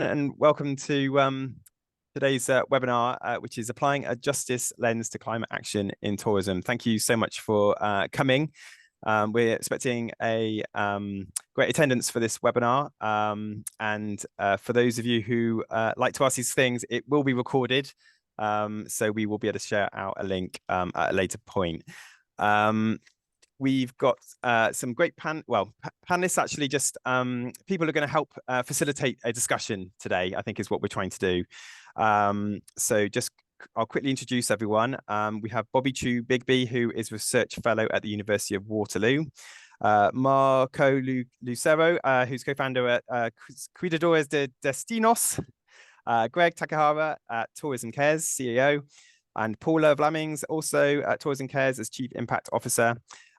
And welcome to today's webinar, which is applying a justice lens to climate action in tourism. Thank you so much for coming. We're expecting a great attendance for this webinar. And for those of you who like to ask these things, it will be recorded. So we will be able to share out a link at a later point. We've got some great panelists, actually, just people are going to help facilitate a discussion today, I think is what we're trying to do. So just I'll quickly introduce everyone. We have Bobby Chu-Bigby, who is Research Fellow at the University of Waterloo. Marco Lucero, who's co-founder at Cuidadores de Destinos. Greg Takahara at Tourism Cares, CEO. And Paula Vlamings, also at Tourism Cares as Chief Impact Officer.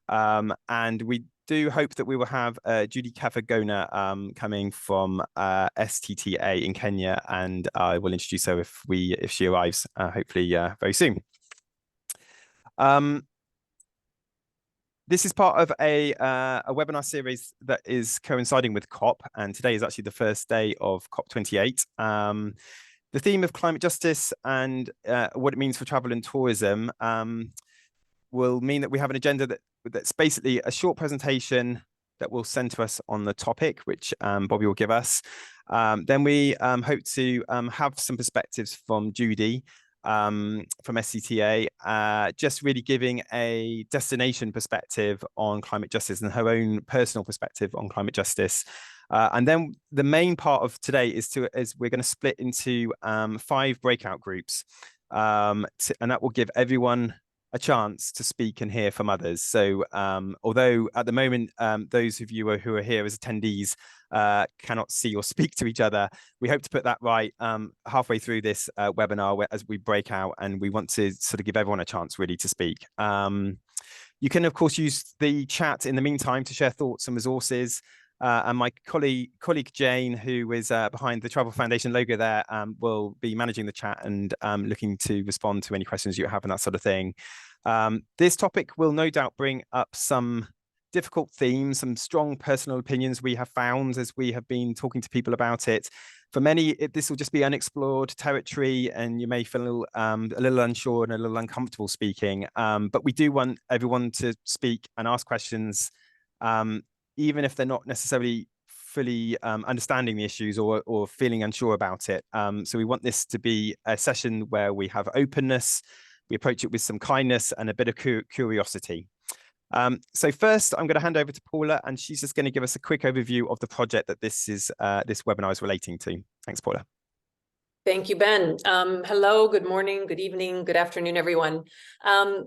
And we do hope that we will have Judy Kafagona coming from STTA in Kenya, and I will introduce her if she arrives, hopefully very soon. This is part of a webinar series that is coinciding with COP, and today is actually the first day of COP28. The theme of climate justice and what it means for travel and tourism will mean that we have an agenda that's basically a short presentation that will center us on the topic, which Bobby will give us. Then we hope to have some perspectives from Judy from SCTA, just really giving a destination perspective on climate justice and her own personal perspective on climate justice. And then the main part of today is we're going to split into 5 breakout groups, and that will give everyone a chance to speak and hear from others. So although at the moment, those of you who are here as attendees cannot see or speak to each other, we hope to put that right halfway through this webinar as we break out, and we want to sort of give everyone a chance really to speak. You can, of course, use the chat in the meantime to share thoughts and resources. And my colleague Jane, who is behind the Travel Foundation logo there, will be managing the chat and looking to respond to any questions you have and that sort of thing. This topic will no doubt bring up some difficult themes, some strong personal opinions we have found as we have been talking to people about it. For many, this will just be unexplored territory, and you may feel a little unsure and a little uncomfortable speaking. But we do want everyone to speak and ask questions, even if they're not necessarily fully understanding the issues or feeling unsure about it. So we want this to be a session where we have openness, we approach it with some kindness and a bit of curiosity. So first, I'm going to hand over to Paula, and she's just going to give us a quick overview of the project that this webinar is relating to. Thanks, Paula. Thank you, Ben. Hello, good morning, good evening, good afternoon, everyone.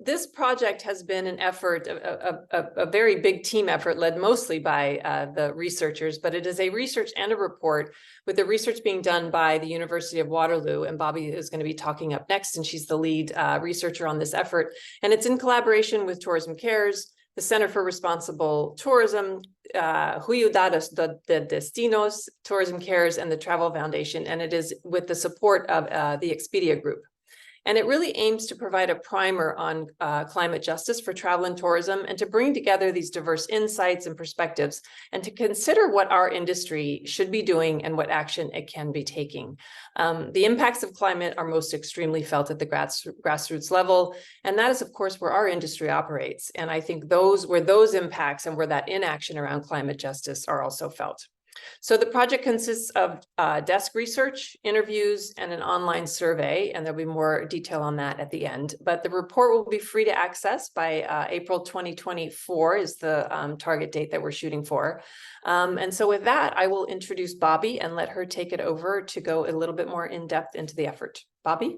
This project has been an effort, a very big team effort led mostly by the researchers, but it is a research and a report with the research being done by the University of Waterloo, and Bobby is going to be talking up next, and she's the lead researcher on this effort. And it's in collaboration with Tourism Cares, the Center for Responsible Tourism, Cuidadores de Destinos, Tourism Cares, and the Travel Foundation, and it is with the support of the Expedia Group. And it really aims to provide a primer on climate justice for travel and tourism, and to bring together these diverse insights and perspectives, and to consider what our industry should be doing and what action it can be taking. The impacts of climate are most extremely felt at the grassroots level, and that is, of course, where our industry operates. And I think where those impacts and where that inaction around climate justice are also felt. So the project consists of desk research, interviews, and an online survey, and there'll be more detail on that at the end. But the report will be free to access by April 2024 is the target date that we're shooting for. And so with that, I will introduce Bobby and let her take it over to go a little bit more in depth into the effort. Bobby?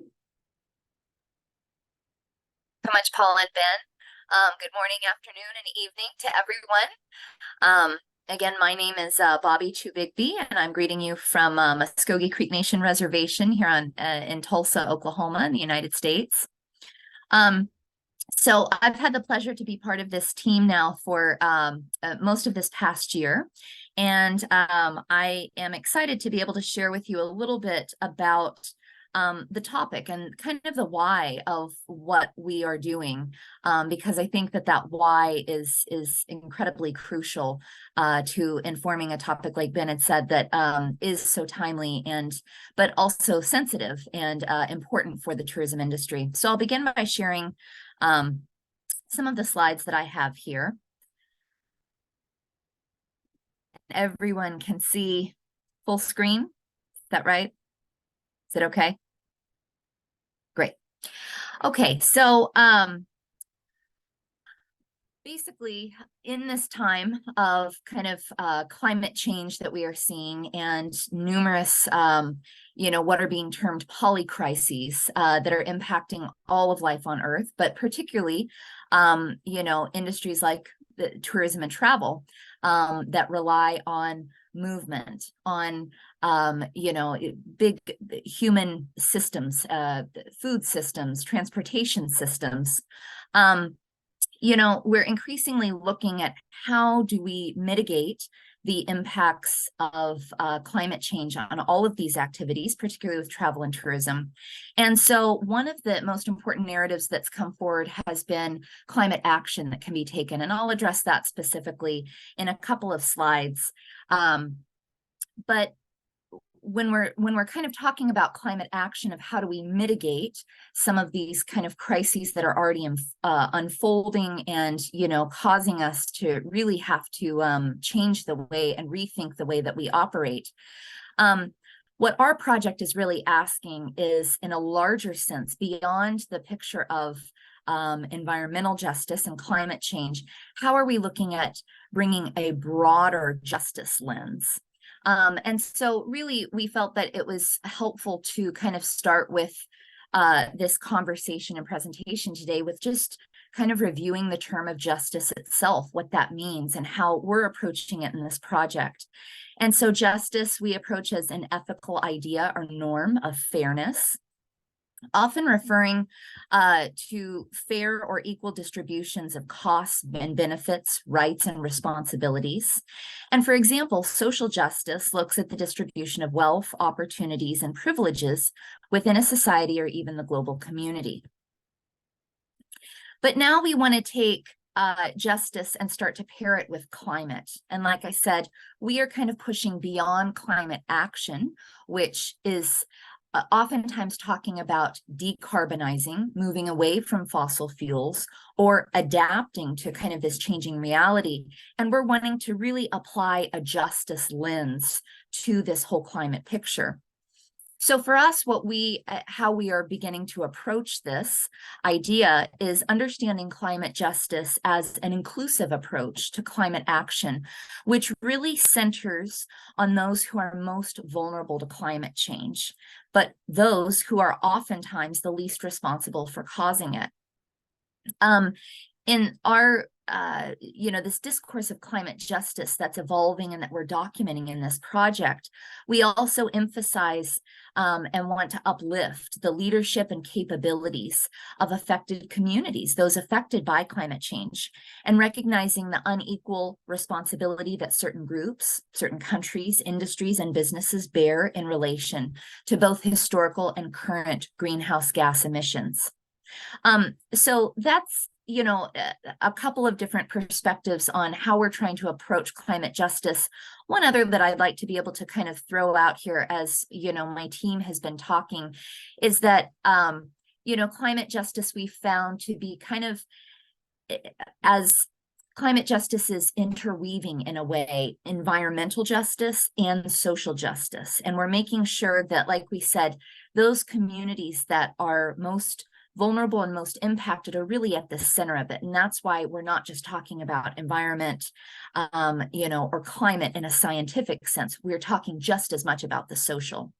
So much, Paul and Ben. Good morning, afternoon, and evening to everyone. Again, my name is Bobby Chu-Bigby, and I'm greeting you from Muskogee Creek Nation Reservation here in Tulsa, Oklahoma, in the United States. So I've had the pleasure to be part of this team now for most of this past year, and I am excited to be able to share with you a little bit about the topic and kind of the why of what we are doing, because I think that why is incredibly crucial to informing a topic, like Ben had said, that is so timely but also sensitive and important for the tourism industry. So I'll begin by sharing some of the slides that I have here. Everyone can see full screen. Is that right? Is it okay? Great. Okay, so basically, in this time of kind of climate change that we are seeing and numerous, what are being termed polycrises that are impacting all of life on Earth, but particularly, industries like the tourism and travel that rely on movement, on big human systems, food systems, transportation systems. We're increasingly looking at how do we mitigate the impacts of climate change on all of these activities, particularly with travel and tourism. And so one of the most important narratives that's come forward has been climate action that can be taken. And I'll address that specifically in a couple of slides. But when we're kind of talking about climate action, of how do we mitigate some of these kind of crises that are already unfolding and causing us to really have to change the way and rethink the way that we operate. What our project is really asking is, in a larger sense, beyond the picture of environmental justice and climate change, how are we looking at bringing a broader justice lens? And so really, we felt that it was helpful to kind of start with this conversation and presentation today with just kind of reviewing the term of justice itself, what that means, and how we're approaching it in this project. And so justice, we approach as an ethical idea or norm of fairness, often referring to fair or equal distributions of costs and benefits, rights and responsibilities. And for example, social justice looks at the distribution of wealth, opportunities, and privileges within a society or even the global community. But now we want to take justice and start to pair it with climate. And like I said, we are kind of pushing beyond climate action, which is oftentimes talking about decarbonizing, moving away from fossil fuels, or adapting to kind of this changing reality. And we're wanting to really apply a justice lens to this whole climate picture. So for us, how we are beginning to approach this idea is understanding climate justice as an inclusive approach to climate action, which really centers on those who are most vulnerable to climate change, but those who are oftentimes the least responsible for causing it. In our this discourse of climate justice that's evolving and that we're documenting in this project, we also emphasize and want to uplift the leadership and capabilities of affected communities, those affected by climate change, and recognizing the unequal responsibility that certain groups, certain countries, industries, and businesses bear in relation to both historical and current greenhouse gas emissions. So that's a couple of different perspectives on how we're trying to approach climate justice. One other that I'd like to be able to kind of throw out here, as my team has been talking, is that climate justice we found to be kind of, as climate justice is interweaving in a way environmental justice and social justice, and we're making sure that, like we said, those communities that are most vulnerable and most impacted are really at the center of it. And that's why we're not just talking about environment, or climate in a scientific sense. We're talking just as much about the social.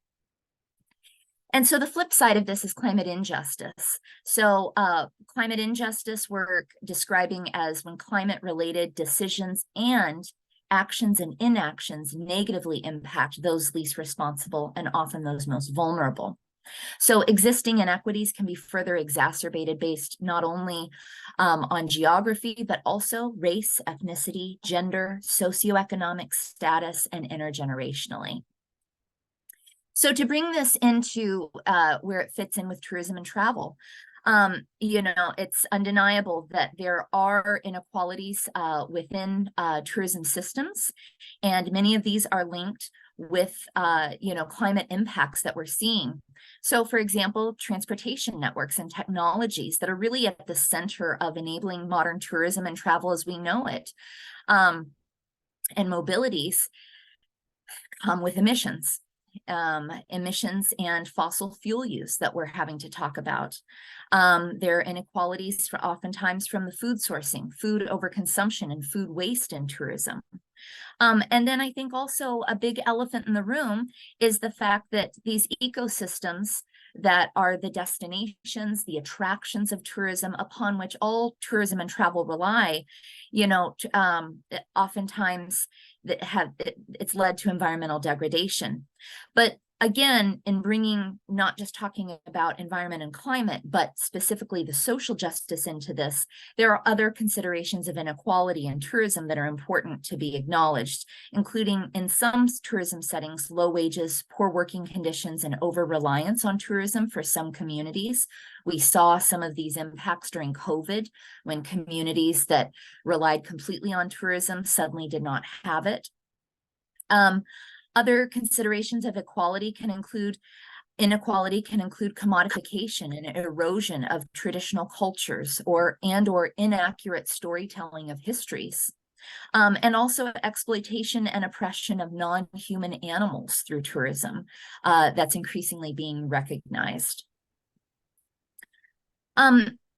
And so the flip side of this is climate injustice. So climate injustice we're describing as when climate-related decisions and actions and inactions negatively impact those least responsible and often those most vulnerable. So existing inequities can be further exacerbated based not only on geography, but also race, ethnicity, gender, socioeconomic status, and intergenerationally. So to bring this into where it fits in with tourism and travel, it's undeniable that there are inequalities within tourism systems, and many of these are linked with, climate impacts that we're seeing. So, for example, transportation networks and technologies that are really at the center of enabling modern tourism and travel as we know it, and mobilities come with emissions and fossil fuel use that we're having to talk about. There are inequalities oftentimes from the food sourcing, food overconsumption, and food waste in tourism. And then I think also a big elephant in the room is the fact that these ecosystems that are the destinations, the attractions of tourism upon which all tourism and travel rely, oftentimes it's led to environmental degradation. But again, in bringing not just talking about environment and climate, but specifically the social justice into this, there are other considerations of inequality in tourism that are important to be acknowledged, including in some tourism settings, low wages, poor working conditions, and over-reliance on tourism for some communities. We saw some of these impacts during COVID when communities that relied completely on tourism suddenly did not have it. Other considerations of inequality can include commodification and erosion of traditional cultures or inaccurate storytelling of histories. And also exploitation and oppression of non-human animals through tourism that's increasingly being recognized.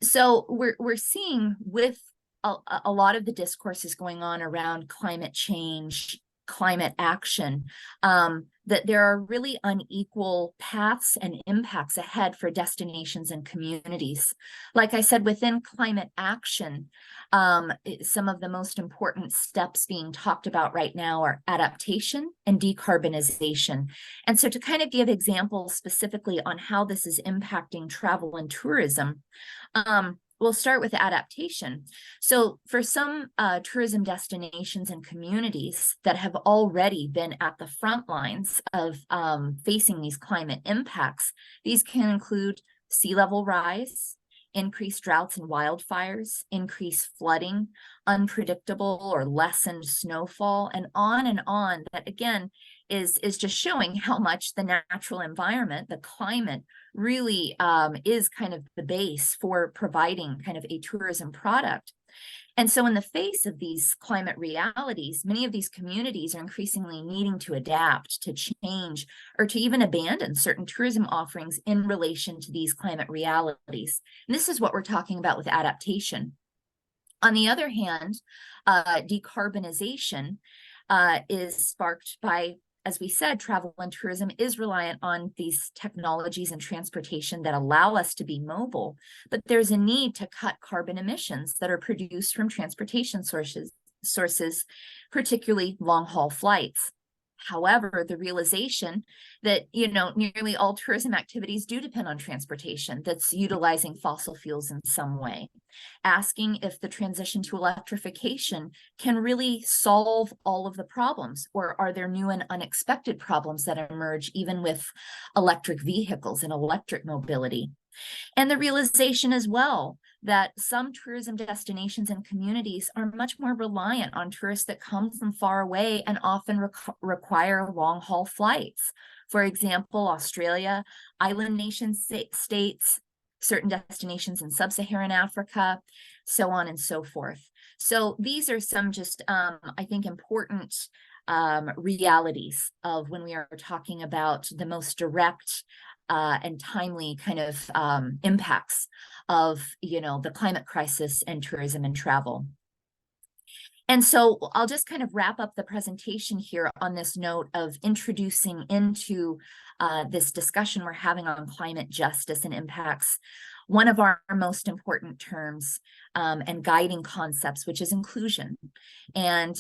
So we're seeing with a lot of the discourses going on around climate change, climate action, that there are really unequal paths and impacts ahead for destinations and communities. Like I said, within climate action, some of the most important steps being talked about right now are adaptation and decarbonization. And so to kind of give examples specifically on how this is impacting travel and tourism, we'll start with adaptation. So for some tourism destinations and communities that have already been at the front lines of facing these climate impacts, these can include sea level rise, increased droughts and wildfires, increased flooding, unpredictable or lessened snowfall, and on, that again is just showing how much the natural environment, the climate, really is kind of the base for providing kind of a tourism product. And so in the face of these climate realities, many of these communities are increasingly needing to adapt, to change, or to even abandon certain tourism offerings in relation to these climate realities. And this is what we're talking about with adaptation. On the other hand, decarbonization is sparked by, as we said, travel and tourism is reliant on these technologies and transportation that allow us to be mobile, but there's a need to cut carbon emissions that are produced from transportation sources, particularly long-haul flights. However, the realization that, nearly all tourism activities do depend on transportation that's utilizing fossil fuels in some way. Asking if the transition to electrification can really solve all of the problems, or are there new and unexpected problems that emerge even with electric vehicles and electric mobility? And the realization as well that some tourism destinations and communities are much more reliant on tourists that come from far away and often require long-haul flights. For example, Australia, island nation states, certain destinations in sub-Saharan Africa, so on and so forth. So these are some just, I think, important realities of when we are talking about the most direct and timely kind of impacts of, the climate crisis and tourism and travel. And so I'll just kind of wrap up the presentation here on this note of introducing into this discussion we're having on climate justice and impacts, one of our most important terms and guiding concepts, which is inclusion. And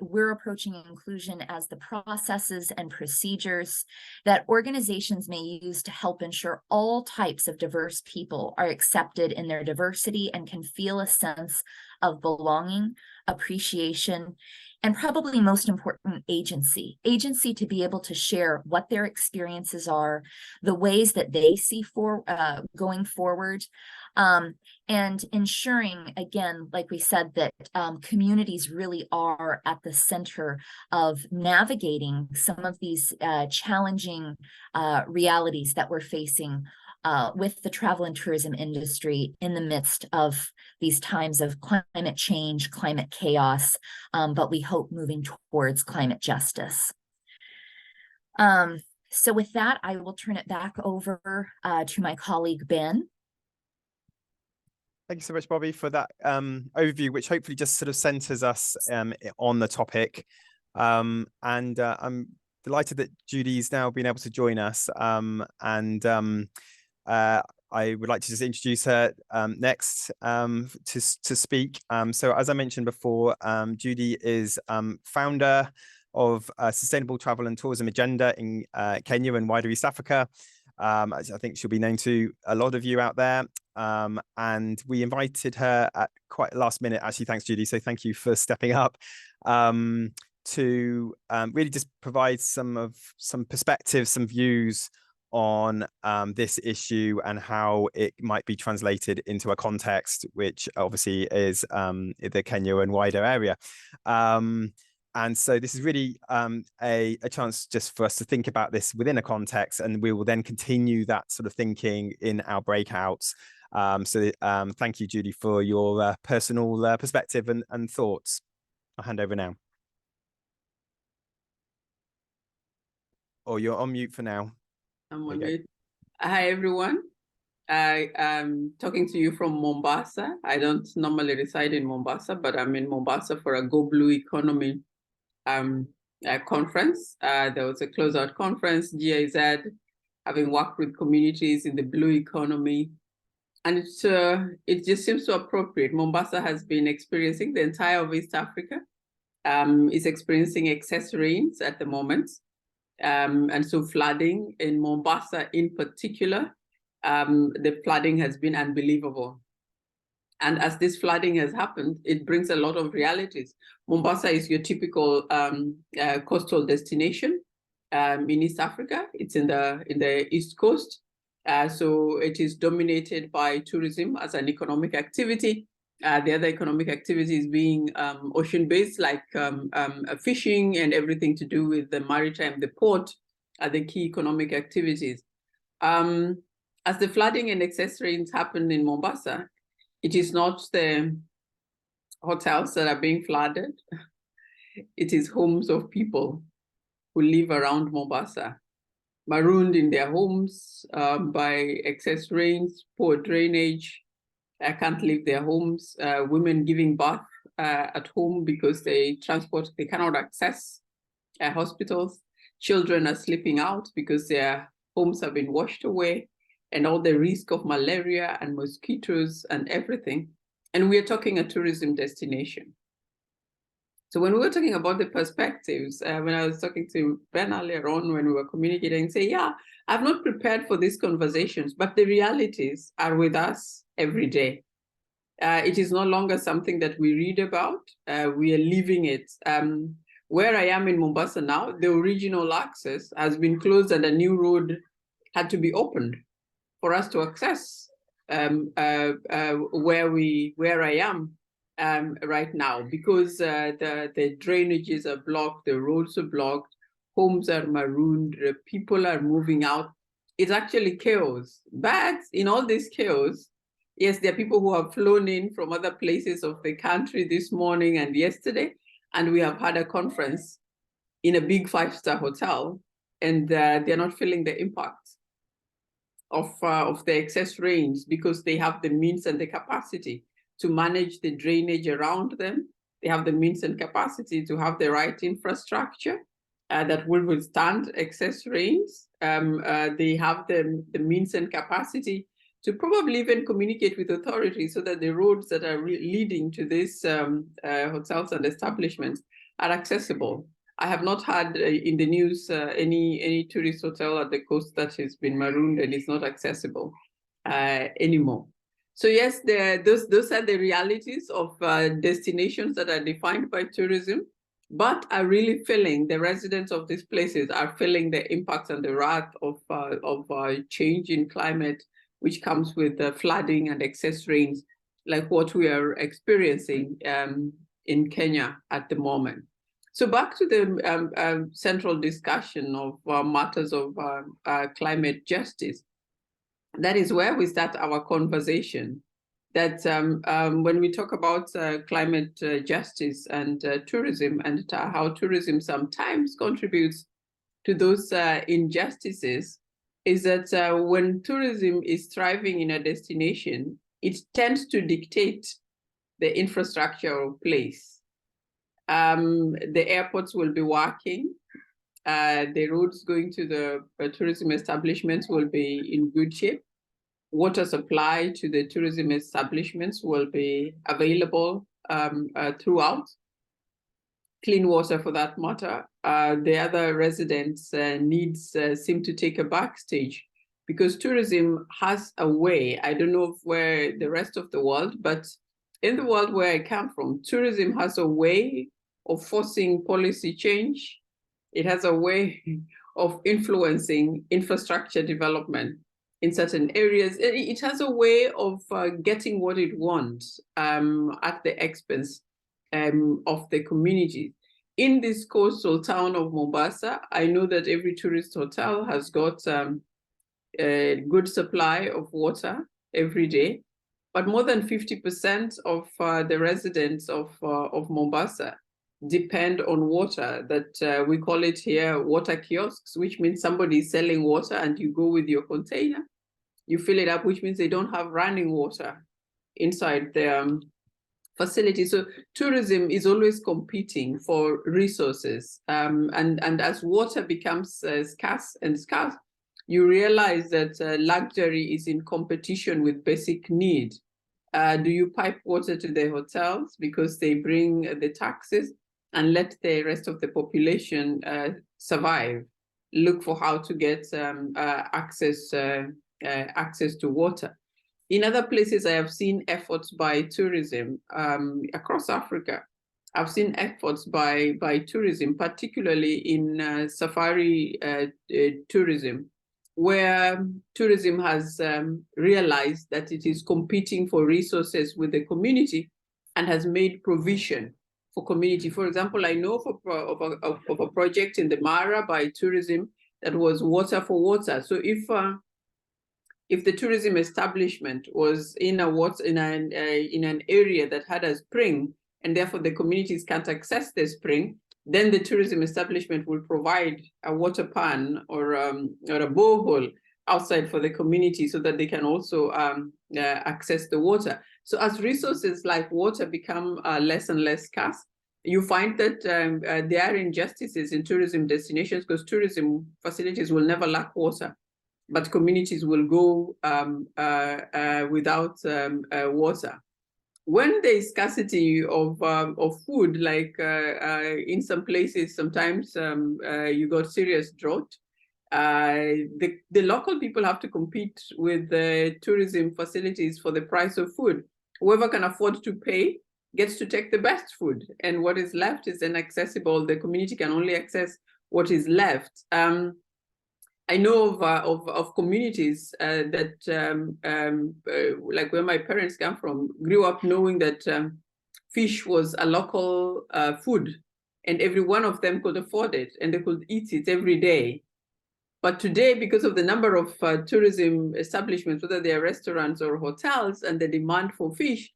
we're approaching inclusion as the processes and procedures that organizations may use to help ensure all types of diverse people are accepted in their diversity and can feel a sense of belonging, appreciation, and probably most important, agency to be able to share what their experiences are, the ways that they see going forward, and ensuring, again, like we said, that communities really are at the center of navigating some of these challenging realities that we're facing with the travel and tourism industry in the midst of these times of climate change, climate chaos, but we hope moving towards climate justice. So with that, I will turn it back over to my colleague, Ben. Thank you so much, Bobby, for that overview, which hopefully just sort of centers us on the topic. And I'm delighted that Judy's now been able to join us. I would like to just introduce her next to speak. So as I mentioned before, Judy is founder of Sustainable Travel and Tourism Agenda in Kenya and wider East Africa. I think she'll be known to a lot of you out there. And we invited her at quite last minute, actually. Thanks, Judy. So thank you for stepping up to really just provide some perspectives, some views on this issue and how it might be translated into a context, which obviously is the Kenya and wider area. And so this is really a chance just for us to think about this within a context, and we will then continue that sort of thinking in our breakouts. Thank you, Judy, for your personal perspective and thoughts. I'll hand over now. Or you're on mute for now. I'm on mute. Hi, everyone. I am talking to you from Mombasa. I don't normally reside in Mombasa, but I'm in Mombasa for a Go Blue Economy conference. There was a closeout conference, GIZ, having worked with communities in the blue economy. And it just seems so appropriate. Mombasa has been experiencing, the entire of East Africa is experiencing excess rains at the moment. And so flooding in Mombasa in particular, the flooding has been unbelievable. And as this flooding has happened, it brings a lot of realities. Mombasa is your typical coastal destination in East Africa. It's in the East Coast. So it is dominated by tourism as an economic activity. The other economic activities being ocean-based, like fishing and everything to do with the maritime, the port, are the key economic activities. As the flooding and excess rains happen in Mombasa, it is not the hotels that are being flooded. It is homes of people who live around Mombasa, marooned in their homes by excess rains, poor drainage, can't leave their homes, women giving birth at home because they cannot access hospitals. Children are sleeping out because their homes have been washed away, and all the risk of malaria and mosquitoes and everything. And we are talking a tourism destination. So when we were talking about the perspectives, when I was talking to Ben earlier on, when we were communicating, say, yeah, I've not prepared for these conversations, but the realities are with us every day. It is no longer something that we read about, we are living it. Where I am in Mombasa now, the original access has been closed and a new road had to be opened for us to access where I am right now, because the drainages are blocked, the roads are blocked, homes are marooned, people are moving out. It's actually chaos. But in all this chaos, yes, there are people who have flown in from other places of the country this morning and yesterday, and we have had a conference in a big 5-star hotel, and they're not feeling the impact of the excess rains because they have the means and the capacity to manage the drainage around them. They have the means and capacity to have the right infrastructure that will withstand excess rains. They have the means and capacity to probably even communicate with authorities so that the roads that are leading to these hotels and establishments are accessible. I have not had in the news any tourist hotel at the coast that has been marooned and is not accessible anymore. So yes, those are the realities of destinations that are defined by tourism. but are really feeling, the residents of these places are feeling the impacts and the wrath of change in climate, which comes with flooding and excess rains, like what we are experiencing in Kenya at the moment. So back to the central discussion of matters of climate justice. That is where we start our conversation. That when we talk about climate justice and tourism, and how tourism sometimes contributes to those injustices, is that when tourism is thriving in a destination, it tends to dictate the infrastructure of place. The airports will be working. The roads going to the tourism establishments will be in good shape. Water supply to the tourism establishments will be available throughout. Clean water, for that matter. The other residents' needs seem to take a backstage, because tourism has a way, I don't know where the rest of the world, but in the world where I come from, tourism has a way of forcing policy change. It has a way of influencing infrastructure development in certain areas. It has a way of getting what it wants at the expense of the community. In this coastal town of Mombasa, I know that every tourist hotel has got a good supply of water every day, but more than 50% of the residents of Mombasa depend on water. That we call it here water kiosks, which means somebody is selling water and you go with your container, you fill it up, which means they don't have running water inside their facility. So tourism is always competing for resources. And as water becomes scarce, you realize that luxury is in competition with basic need. Do you pipe water to the hotels because they bring the taxes, and let the rest of the population survive, look for how to get access to water? In other places, I have seen efforts by tourism across Africa. I've seen efforts by tourism, particularly in safari tourism, where tourism has realized that it is competing for resources with the community and has made provision for community. For example, I know of a project in the Mara by tourism that was water for water. So if the tourism establishment was in an area that had a spring, and therefore the communities can't access the spring, then the tourism establishment will provide a water pan or a borehole outside for the community so that they can also access the water. So as resources like water become less and less scarce, you find that there are injustices in tourism destinations, because tourism facilities will never lack water, but communities will go without water. When there is scarcity of food, like in some places, sometimes you got serious drought, the local people have to compete with the tourism facilities for the price of food. Whoever can afford to pay gets to take the best food, and what is left is inaccessible. The community can only access what is left. I know of communities that, like where my parents come from, grew up knowing that fish was a local food, and every one of them could afford it, and they could eat it every day. But today, because of the number of tourism establishments, whether they are restaurants or hotels, and the demand for fish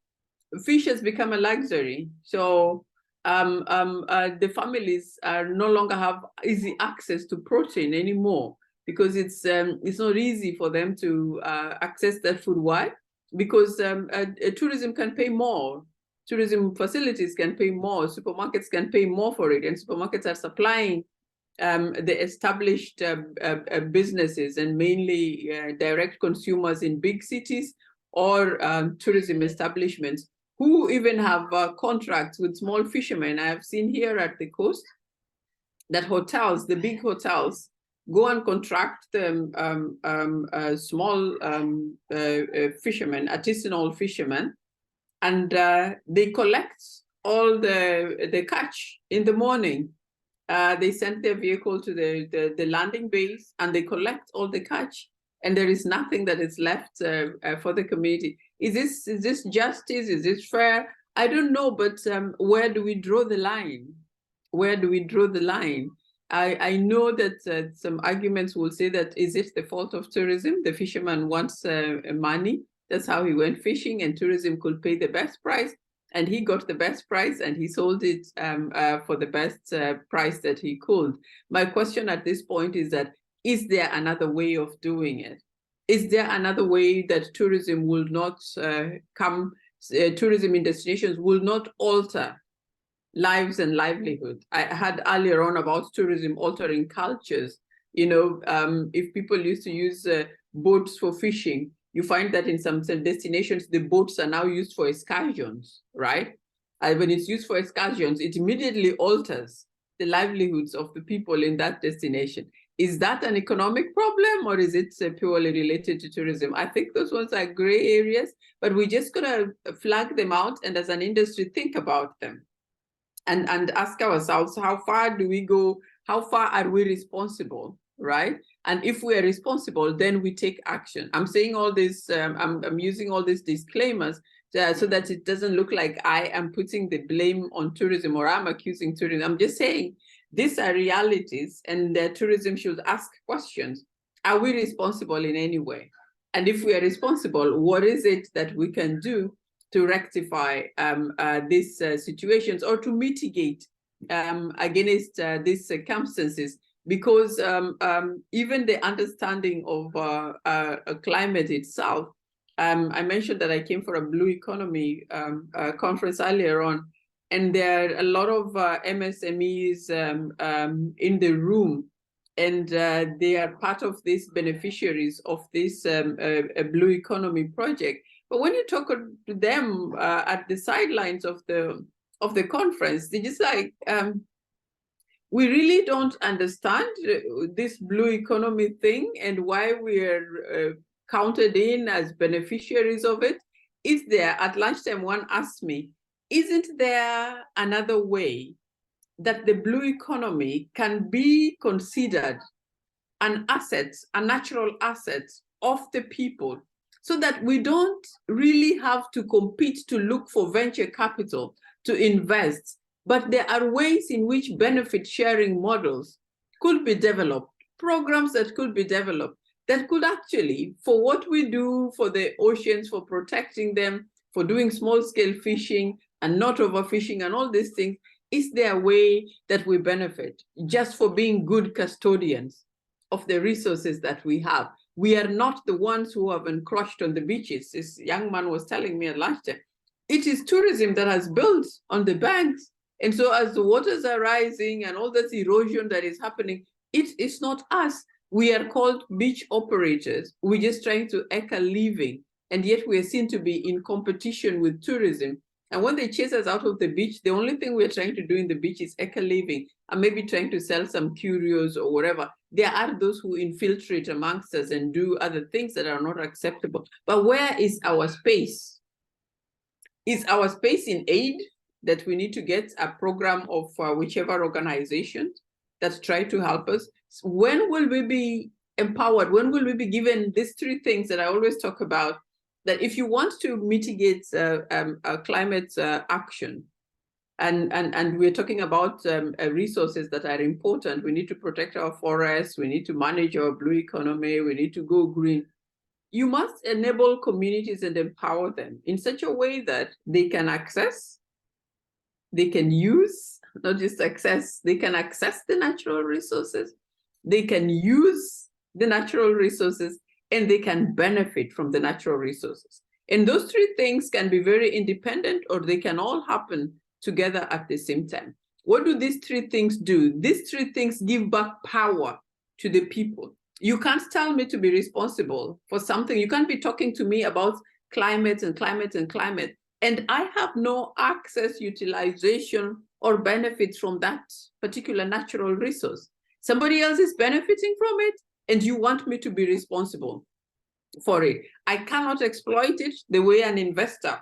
has become a luxury. So the families no longer have easy access to protein anymore, because it's not easy for them to access that food. Why? Because tourism can pay more. Tourism facilities can pay more. Supermarkets can pay more for it, and supermarkets are supplying the established businesses, and mainly direct consumers in big cities, or tourism establishments who even have contracts with small fishermen. I have seen here at the coast that hotels, the big hotels, go and contract small fishermen, artisanal fishermen, and they collect all the catch in the morning. They send their vehicle to the landing base and they collect all the catch, and there is nothing that is left for the community. Is this justice? Is this fair? I don't know, but where do we draw the line? Where do we draw the line? I know that some arguments will say that, is it the fault of tourism? The fisherman wants money. That's how he went fishing, and tourism could pay the best price. And he got the best price, and he sold it for the best price that he could. My question at this point is that, is there another way of doing it? Is there another way that tourism will not tourism in destinations will not alter lives and livelihood? I had earlier on about tourism altering cultures. You know, if people used to use boats for fishing, you find that in some destinations, the boats are now used for excursions, right? And when it's used for excursions, it immediately alters the livelihoods of the people in that destination. Is that an economic problem, or is it purely related to tourism? I think those ones are gray areas, but we're just gonna flag them out and as an industry think about them and ask ourselves, how far do we go? How far are we responsible, right? And if we are responsible, then we take action. I'm saying all this, I'm using all these disclaimers so that it doesn't look like I am putting the blame on tourism or I'm accusing tourism. I'm just saying these are realities, and tourism should ask questions. Are we responsible in any way? And if we are responsible, what is it that we can do to rectify these situations or to mitigate against these circumstances? Because even the understanding of climate itself, I mentioned that I came for a Blue Economy conference earlier on, and there are a lot of MSMEs in the room, and they are part of these beneficiaries of this Blue Economy project. But when you talk to them at the sidelines of the conference, they just like, we really don't understand this Blue Economy thing and why we are counted in as beneficiaries of it. Is there, at lunchtime, one asked me, isn't there another way that the Blue Economy can be considered an asset, a natural asset of the people, so that we don't really have to compete to look for venture capital to invest, but there are ways in which benefit sharing models could be developed, programs that could be developed that could actually, for what we do for the oceans, for protecting them, for doing small scale fishing and not overfishing and all these things, is there a way that we benefit just for being good custodians of the resources that we have? We are not the ones who have encroached on the beaches. This young man was telling me at lunchtime. It is tourism that has built on the banks. And so as the waters are rising and all this erosion that is happening, it's not us. We are called beach operators. We're just trying to eke a living. And yet we are seen to be in competition with tourism. And when they chase us out of the beach, the only thing we're trying to do in the beach is eke a living and maybe trying to sell some curios or whatever. There are those who infiltrate amongst us and do other things that are not acceptable. But where is our space? Is our space in aid, that we need to get a program of whichever organization that try to help us? When will we be empowered? When will we be given these three things that I always talk about? That if you want to mitigate climate action, and we're talking about resources that are important, we need to protect our forests, we need to manage our Blue Economy, we need to go green. You must enable communities and empower them in such a way that they can access, they can use, not just access, they can access the natural resources, they can use the natural resources, and they can benefit from the natural resources. And those three things can be very independent, or they can all happen together at the same time. What do these three things do? These three things give back power to the people. You can't tell me to be responsible for something. You can't be talking to me about climate and climate and climate, and I have no access, utilization, or benefits from that particular natural resource. Somebody else is benefiting from it, and you want me to be responsible for it. I cannot exploit it the way an investor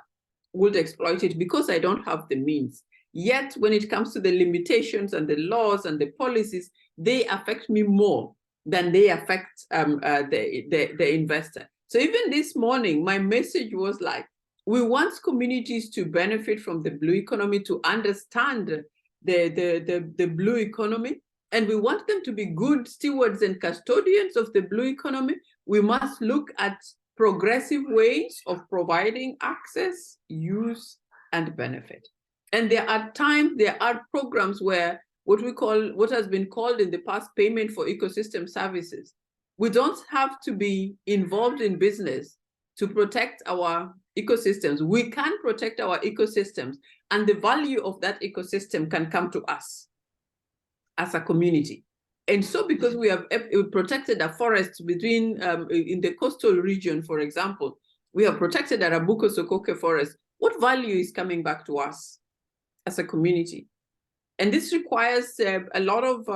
would exploit it because I don't have the means. Yet when it comes to the limitations and the laws and the policies, they affect me more than they affect the investor. So even this morning, my message was like, we want communities to benefit from the blue economy, to understand the blue economy, and we want them to be good stewards and custodians of the blue economy. We must look at progressive ways of providing access, use, and benefit. And there are times, there are programs where what has been called in the past payment for ecosystem services. We don't have to be involved in business to protect our ecosystems. We can protect our ecosystems, and the value of that ecosystem can come to us as a community. And so because we have protected a forest between, in the coastal region, for example, we have protected a Arabuko Sokoke forest, what value is coming back to us as a community? And this requires a lot of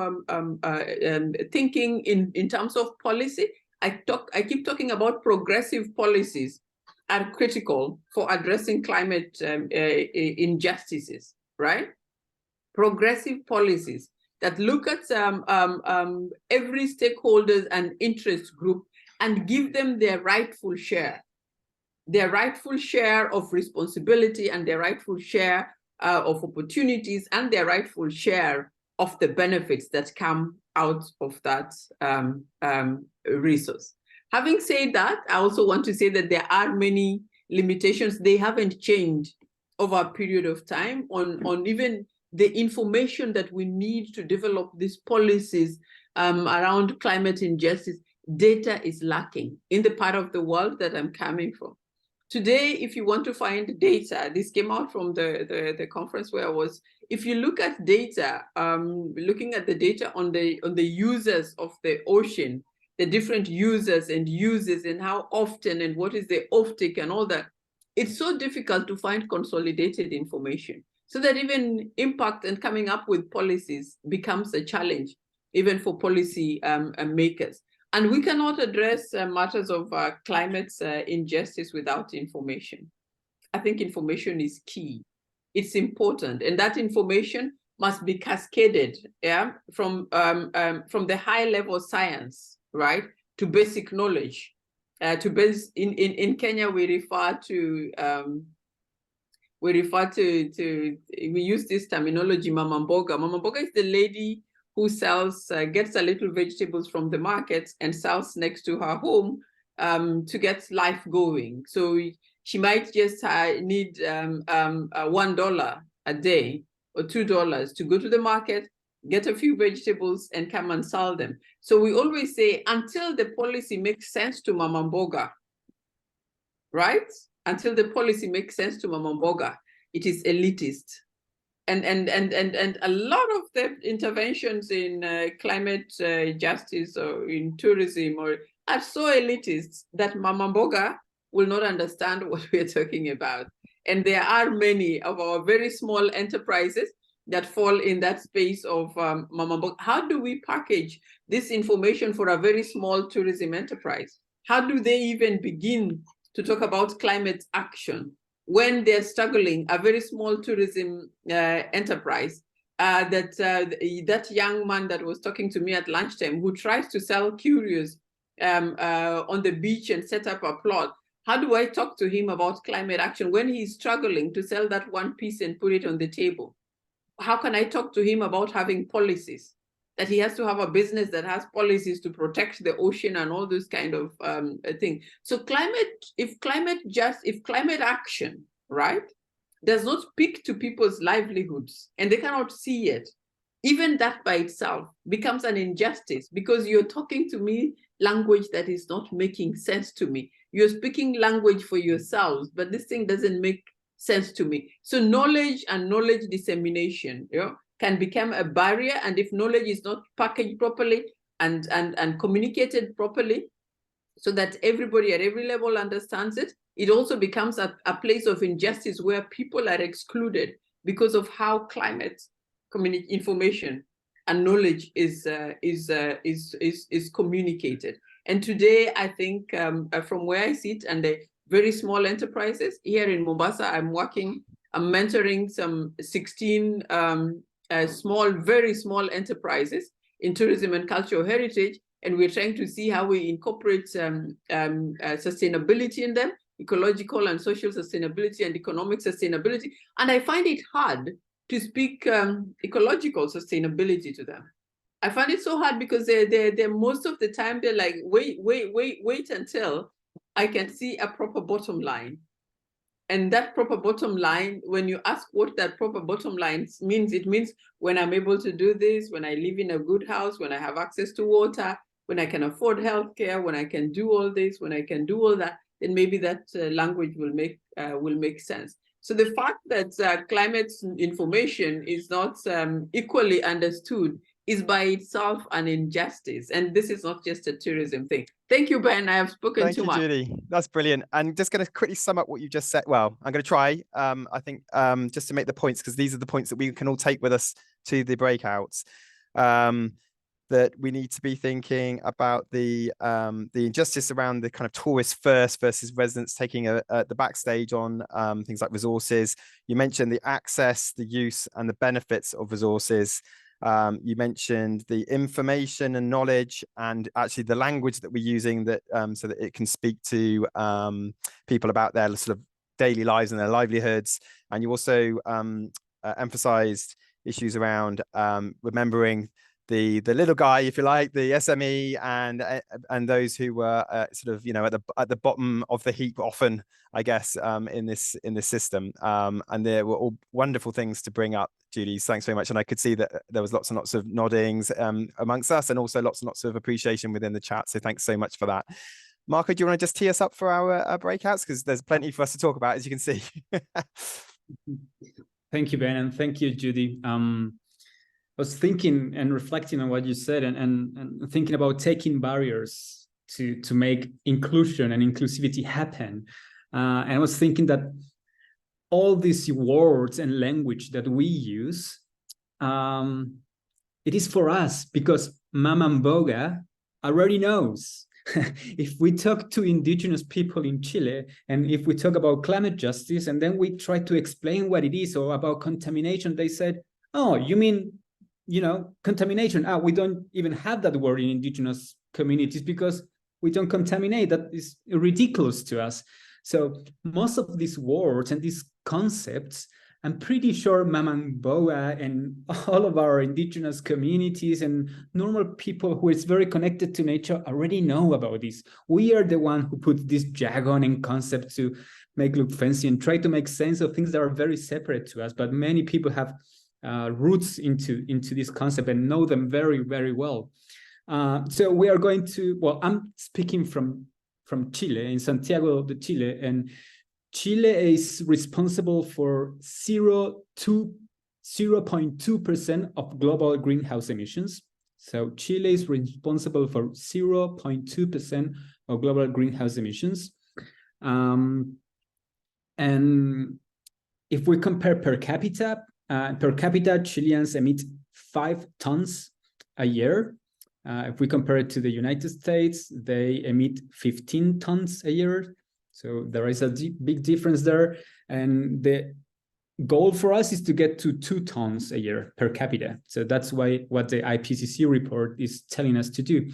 thinking in terms of policy. I keep talking about progressive policies are critical for addressing climate injustices, right? Progressive policies that look at every stakeholder and interest group and give them their rightful share of responsibility and their rightful share of opportunities and their rightful share of the benefits that come out of that resource. Having said that, I also want to say that there are many limitations. They haven't changed over a period of time on even the information that we need to develop these policies around climate injustice. Data is lacking in the part of the world that I'm coming from. Today, if you want to find data, this came out from the conference where I was. If you look at data, looking at the data on the users of the ocean, the different users and uses and how often and what is the offtake and all that, it's so difficult to find consolidated information. So that even impact and coming up with policies becomes a challenge, even for policy makers. And we cannot address matters of climate injustice without information. I think information is key. It's important, and that information must be cascaded, yeah, from the high level science, right, to basic knowledge. In Kenya, we use this terminology, mama mboga. Mama mboga is the lady who sells, gets a little vegetables from the market and sells next to her home to get life going. So she might just need $1 a day or $2 to go to the market, get a few vegetables and come and sell them. So we always say, until the policy makes sense to mama mboga, right? Until the policy makes sense to mama mboga, it is elitist. And a lot of the interventions in climate justice or in tourism are so elitist that mama mboga will not understand what we're talking about. And there are many of our very small enterprises that fall in that space of mama mboga. How do we package this information for a very small tourism enterprise? How do they even begin to talk about climate action when they're struggling? A very small tourism enterprise, that young man that was talking to me at lunchtime, who tries to sell curios on the beach and set up a plot. How do I talk to him about climate action when he's struggling to sell that one piece and put it on the table? How can I talk to him about having policies? That he has to have a business that has policies to protect the ocean and all those kind of things. So if climate action, right, does not speak to people's livelihoods and they cannot see it, even that by itself becomes an injustice, because you're talking to me language that is not making sense to me. You're speaking language for yourselves, but this thing doesn't make sense to me. So knowledge and knowledge dissemination, can become a barrier. And if knowledge is not packaged properly and communicated properly so that everybody at every level understands it, it also becomes a place of injustice where people are excluded because of how climate information and knowledge is communicated. And today, I think from where I sit and the very small enterprises here in Mombasa, I'm working I'm mentoring some 16 very small enterprises in tourism and cultural heritage, and we're trying to see how we incorporate sustainability in them, ecological and social sustainability and economic sustainability. And I find it hard to speak ecological sustainability to them. I find it so hard because they're most of the time they're like, wait until I can see a proper bottom line. And that proper bottom line, when you ask what that proper bottom line means, it means when I'm able to do this, when I live in a good house, when I have access to water, when I can afford healthcare, when I can do all this, when I can do all that, then maybe that language will make sense. So the fact that climate information is not equally understood is by itself an injustice. And this is not just a tourism thing. Thank you, Ben. I have spoken too much. Thank you, Judy. That's brilliant. And just going to quickly sum up what you just said. Well, I'm going to try, I think, just to make the points, because these are the points that we can all take with us to the breakouts. That we need to be thinking about the injustice around the kind of tourists first versus residents taking the backstage on things like resources. You mentioned the access, the use, and the benefits of resources. You mentioned the information and knowledge, and actually the language that we're using that so that it can speak to people about their sort of daily lives and their livelihoods. And you also emphasized issues around remembering the little guy, if you like, the SME, and those who were sort of, you know, at the bottom of the heap often, I guess, in this system. And there were all wonderful things to bring up, Judy. Thanks very much. And I could see that there was lots and lots of noddings amongst us, and also lots and lots of appreciation within the chat. So thanks so much for that. Marco, do you want to just tee us up for our breakouts? Because there's plenty for us to talk about, as you can see. Thank you, Ben, and thank you, Judy. I was thinking and reflecting on what you said, and thinking about taking barriers to make inclusion and inclusivity happen. And I was thinking that all these words and language that we use, it is for us because Mama Mboga already knows. If we talk to indigenous people in Chile, and if we talk about climate justice, and then we try to explain what it is, or about contamination, they said, oh, you mean, you know, contamination. We don't even have that word in indigenous communities because we don't contaminate. That is ridiculous to us. So most of these words and these concepts, I'm pretty sure Mama Mboga and all of our indigenous communities and normal people who is very connected to nature already know about this. We are the one who put this jargon and concept to make look fancy and try to make sense of things that are very separate to us. But many people have roots into this concept and know them very, very well. So we are going to, well, I'm speaking from Chile, in Santiago de Chile, and Chile is responsible for 0.2% of global greenhouse emissions. So Chile is responsible for 0.2% of global greenhouse emissions. And if we compare per capita, Chileans emit 5 tons a year. If we compare it to the United States, they emit 15 tons a year. So there is a big difference there. And the goal for us is to get to 2 tons a year per capita. So that's what the IPCC report is telling us to do.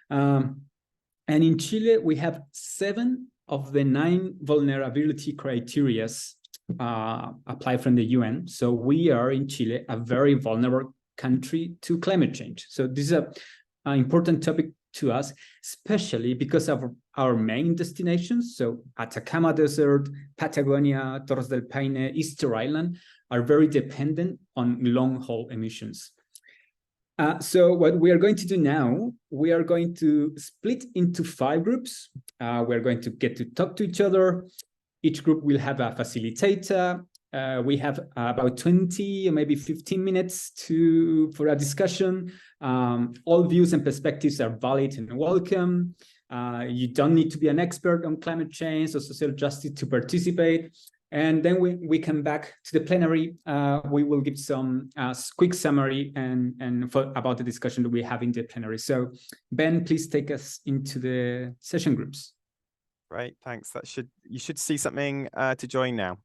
And in Chile, we have 7 of the 9 vulnerability criteria apply from the UN. So we are in Chile a very vulnerable country to climate change. So this is an important topic to us, especially because of our main destinations. So Atacama Desert, Patagonia, Torres del Paine, Easter Island are very dependent on long-haul emissions. So what we are going to do now, we are going to split into 5 groups. We're going to get to talk to each other. Each group will have a facilitator. We have about 20 or maybe 15 minutes for a discussion. All views and perspectives are valid and welcome. You don't need to be an expert on climate change or social justice to participate. And then we come back to the plenary. We will give some quick summary about the discussion that we have in the plenary. So Ben, please take us into the session groups. Great, thanks. You should see something to join now.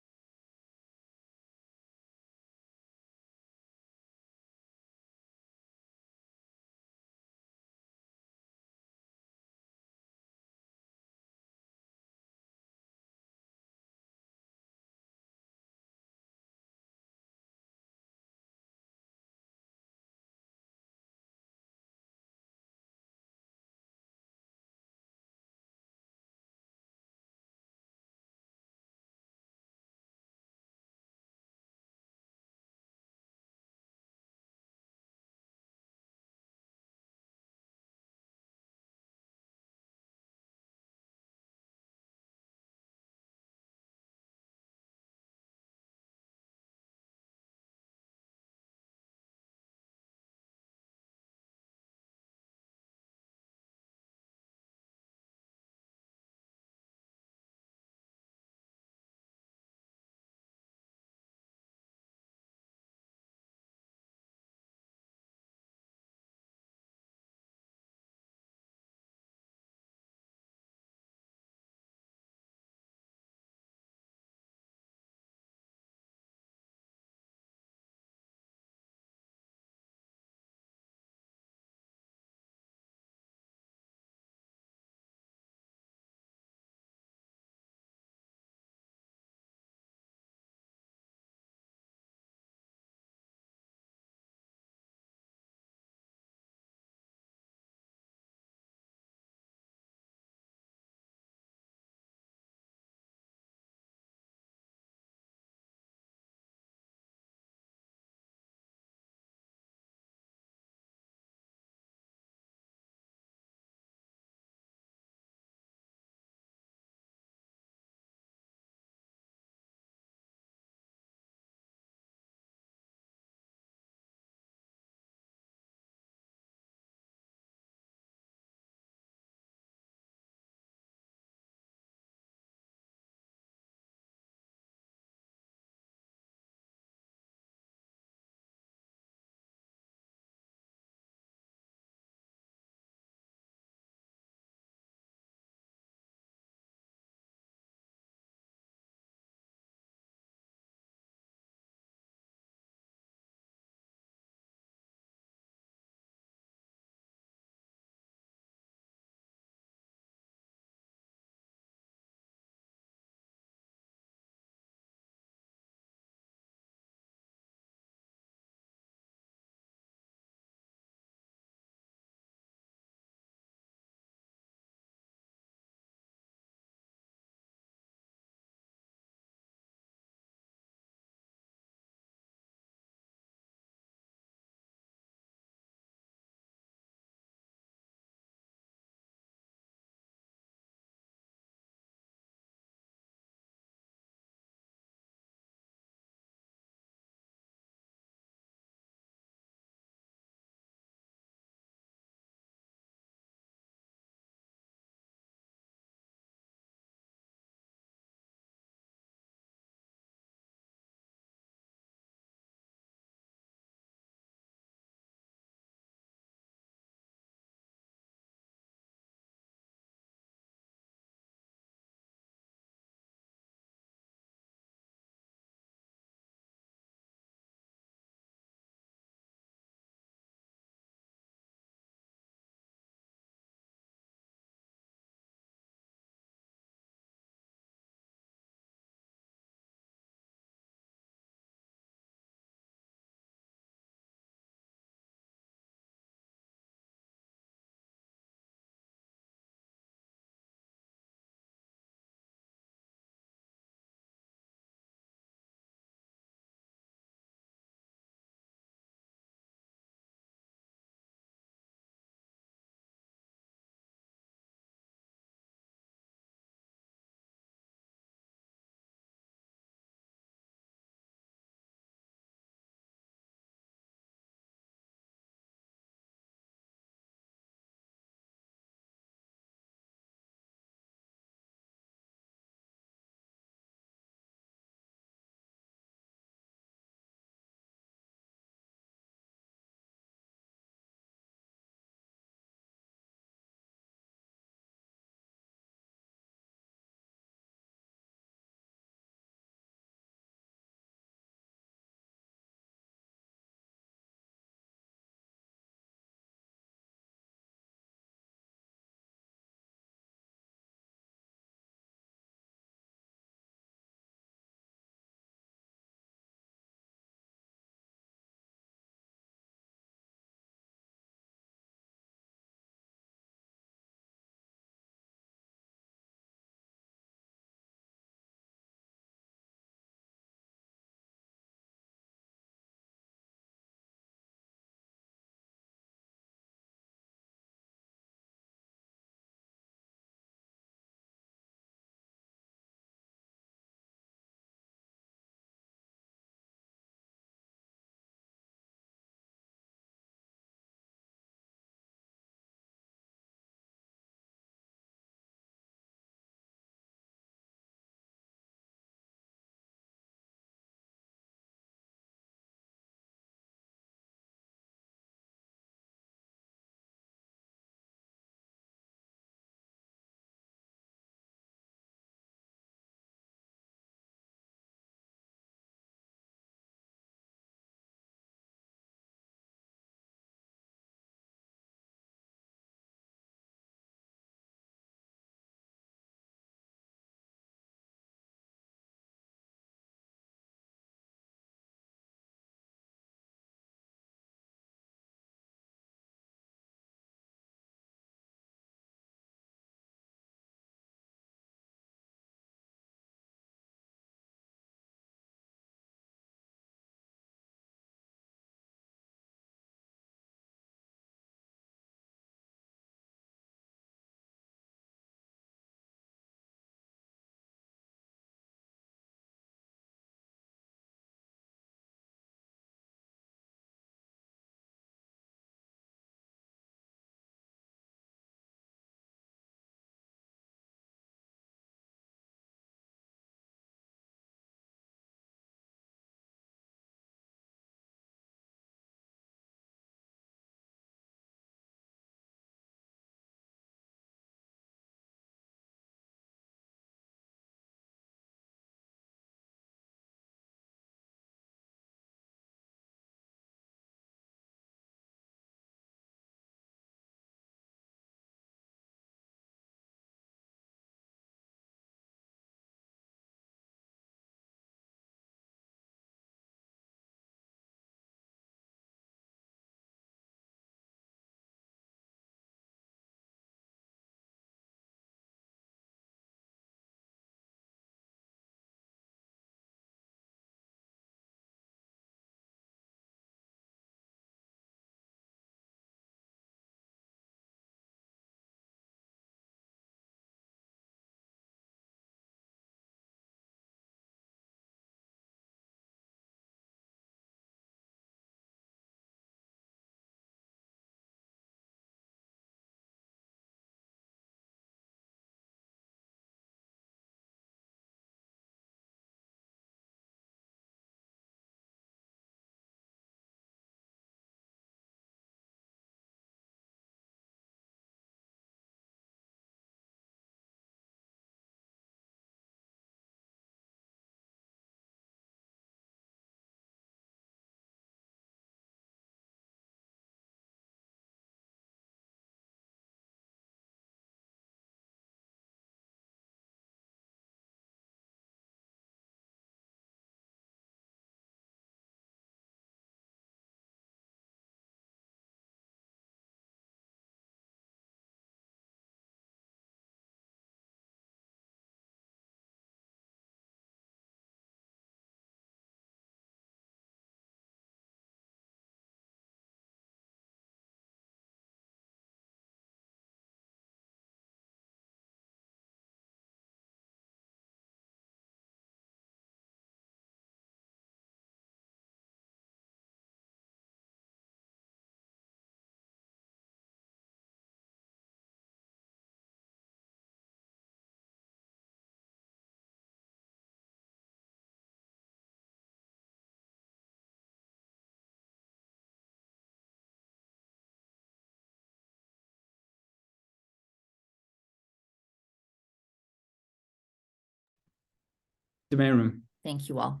the main room. Thank you all.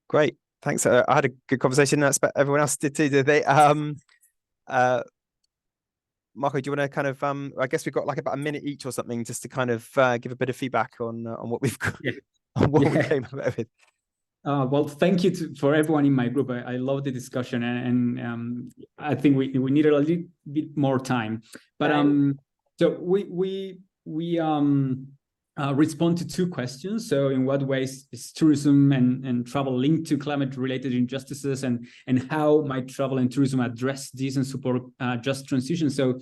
Great, thanks. I had a good conversation. I expect everyone else did too, did they? Marco, do you want to kind of, I guess we've got like about a minute each or something, just to kind of give a bit of feedback on what we've got, on what we came up with. Well, thank you for everyone in my group. I love the discussion, and I think we needed a little bit more time. But so we respond to two questions. So in what ways is tourism and travel linked to climate-related injustices, and how might travel and tourism address these and support just transition? So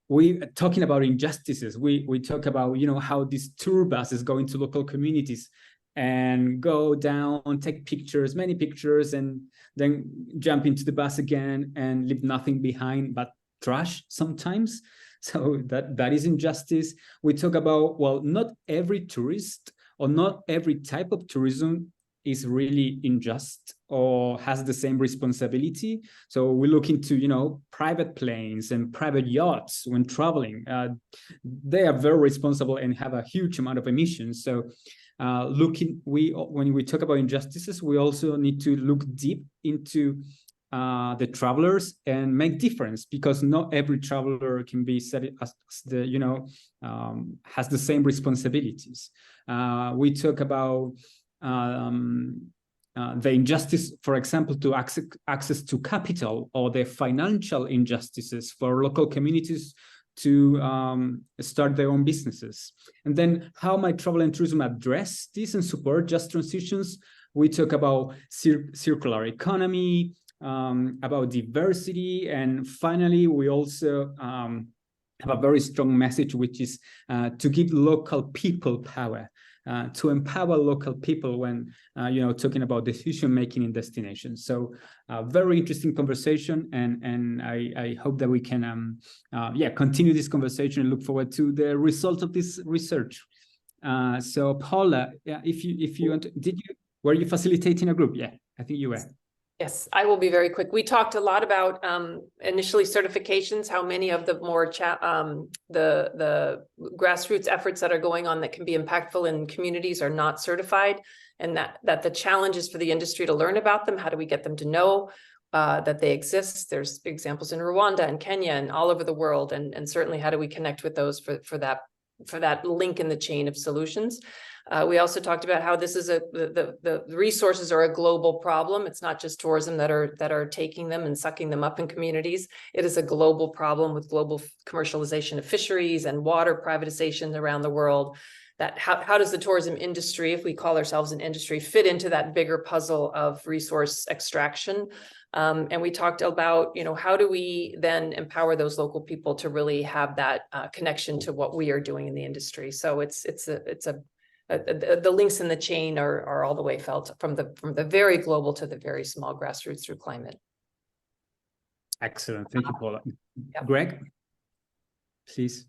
we talking about injustices. We talk about, you know, how these tour buses go into local communities and go down, take pictures, many pictures, and then jump into the bus again and leave nothing behind but trash sometimes. So that is injustice. We talk about, well, not every tourist or not every type of tourism is really unjust or has the same responsibility. So we look into, you know, private planes and private yachts when traveling. They are very responsible and have a huge amount of emissions. So when we talk about injustices, we also need to look deep into the travelers and make difference, because not every traveler can be said as the, you know, has the same responsibilities. We talk about the injustice, for example, to access to capital, or the financial injustices for local communities to start their own businesses. And then how might travel and tourism address this and support just transitions? We talk about circular economy, about diversity, and finally, we also have a very strong message, which is to give local people power. To empower local people when you know, talking about decision making in destinations. So very interesting conversation, and I hope that we can continue this conversation and look forward to the result of this research. So Paula, if you want to, were you facilitating a group? Yeah, I think you were. Yes, I will be very quick. We talked a lot about initially certifications, how many of the more the grassroots efforts that are going on that can be impactful in communities are not certified, and that the challenge is for the industry to learn about them. How do we get them to know that they exist? There's examples in Rwanda and Kenya and all over the world, and certainly how do we connect with those for that link in the chain of solutions. We also talked about how this is the resources are a global problem. It's not just tourism that are taking them and sucking them up in communities. It is a global problem with global commercialization of fisheries and water privatization around the world. That how does the tourism industry, if we call ourselves an industry, fit into that bigger puzzle of resource extraction? And we talked about, you know, how do we then empower those local people to really have that connection to what we are doing in the industry? So the links in the chain are all the way felt from the very global to the very small grassroots through climate. Excellent, thank you, Paula. Yep. Greg, please.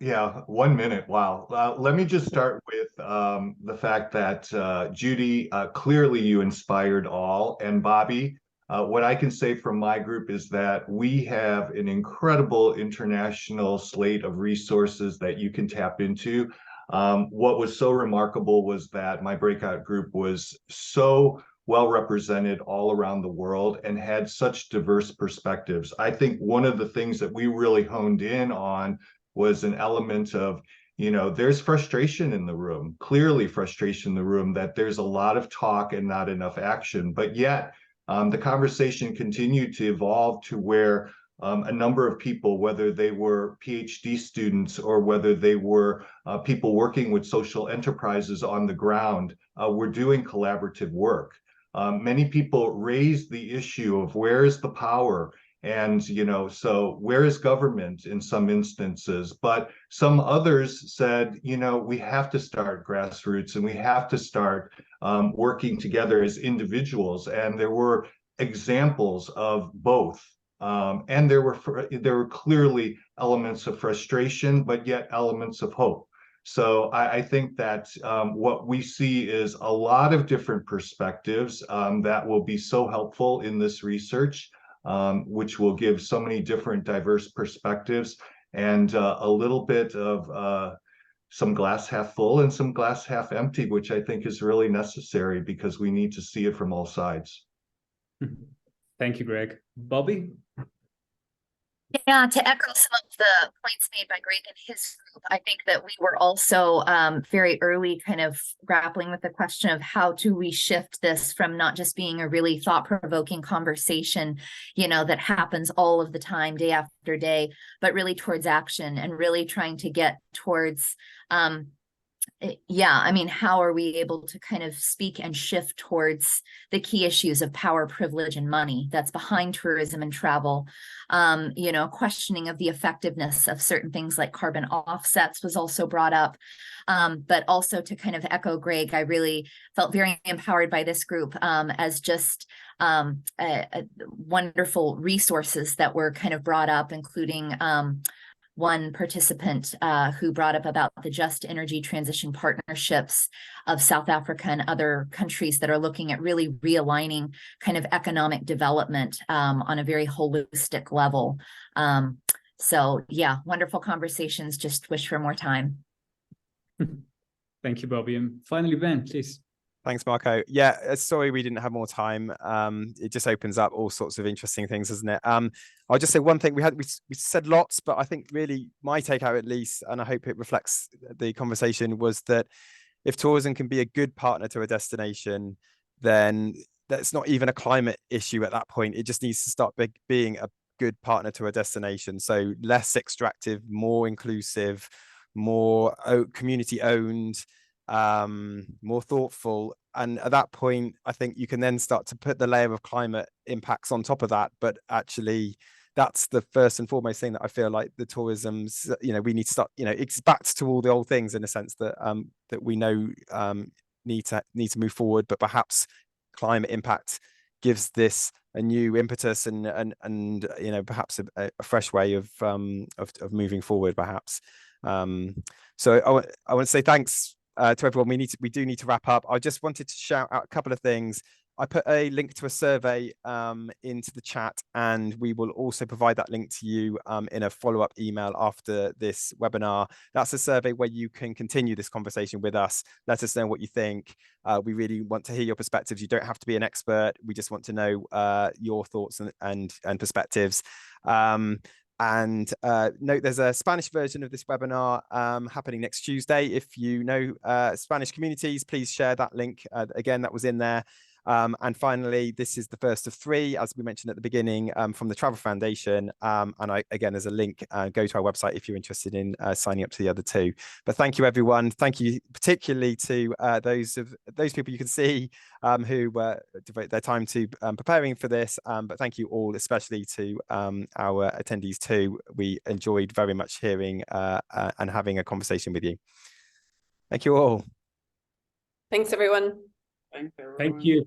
Yeah, 1 minute. Wow. Let me just start with the fact that Judy, clearly you inspired all, and Bobby, what I can say from my group is that we have an incredible international slate of resources that you can tap into. What was so remarkable was that my breakout group was so well represented all around the world and had such diverse perspectives. I think one of the things that we really honed in on was an element of, you know, there's frustration in the room, clearly frustration in the room, that there's a lot of talk and not enough action, but yet the conversation continued to evolve to where a number of people, whether they were PhD students or whether they were people working with social enterprises on the ground, were doing collaborative work. Many people raised the issue of where is the power, and, you know, so where is government in some instances, but some others said, you know, we have to start grassroots and we have to start working together as individuals. And there were examples of both. And there were clearly elements of frustration, but yet elements of hope. So I think that what we see is a lot of different perspectives that will be so helpful in this research, which will give so many different diverse perspectives. and a little bit of some glass half full and some glass half empty, which I think is really necessary because we need to see it from all sides. Thank you, Greg. Bobby? Yeah, to echo some of the points made by Greg and his group, I think that we were also very early kind of grappling with the question of how do we shift this from not just being a really thought-provoking conversation, you know, that happens all of the time, day after day, but really towards action and really trying to get towards yeah, I mean, how are we able to kind of speak and shift towards the key issues of power, privilege, and money that's behind tourism and travel? You know, questioning of the effectiveness of certain things like carbon offsets was also brought up. But also to kind of echo Greg, I really felt very empowered by this group as just wonderful resources that were kind of brought up, including one participant who brought up about the just energy transition partnerships of South Africa and other countries that are looking at really realigning kind of economic development on a very holistic level. So yeah, wonderful conversations, just wish for more time. Thank you, Bobby. And finally, Ben, please. Thanks, Marco. Yeah, sorry we didn't have more time. It just opens up all sorts of interesting things, doesn't it? I'll just say one thing. We said lots, but I think really my takeout, at least, and I hope it reflects the conversation, was that if tourism can be a good partner to a destination, then that's not even a climate issue at that point. It just needs to start being a good partner to a destination. So less extractive, more inclusive, more community owned, more thoughtful, and at that point I think you can then start to put the layer of climate impacts on top of that. But actually that's the first and foremost thing that I feel like the tourism's, you know, we need to start, you know, it's back to all the old things in a sense that that we know need to move forward, but perhaps climate impact gives this a new impetus and you know, perhaps a fresh way of moving forward, perhaps. So I want to say thanks to everyone. We do need to wrap up. I just wanted to shout out a couple of things. I put a link to a survey into the chat, and we will also provide that link to you in a follow-up email after this webinar. That's a survey where you can continue this conversation with us. Let us know what you think. We really want to hear your perspectives. You don't have to be an expert. We just want to know your thoughts and perspectives. And note there's a Spanish version of this webinar happening next Tuesday. If you know Spanish communities, please share that link. Again, that was in there. And finally, this is the first of 3, as we mentioned at the beginning, from the Travel Foundation. And again, there's a link. Go to our website if you're interested in signing up to the other 2. But thank you, everyone. Thank you particularly to those people you can see who devote their time to preparing for this. But thank you all, especially to our attendees too. We enjoyed very much hearing and having a conversation with you. Thank you all. Thanks, everyone. Thanks, everyone. Thank you.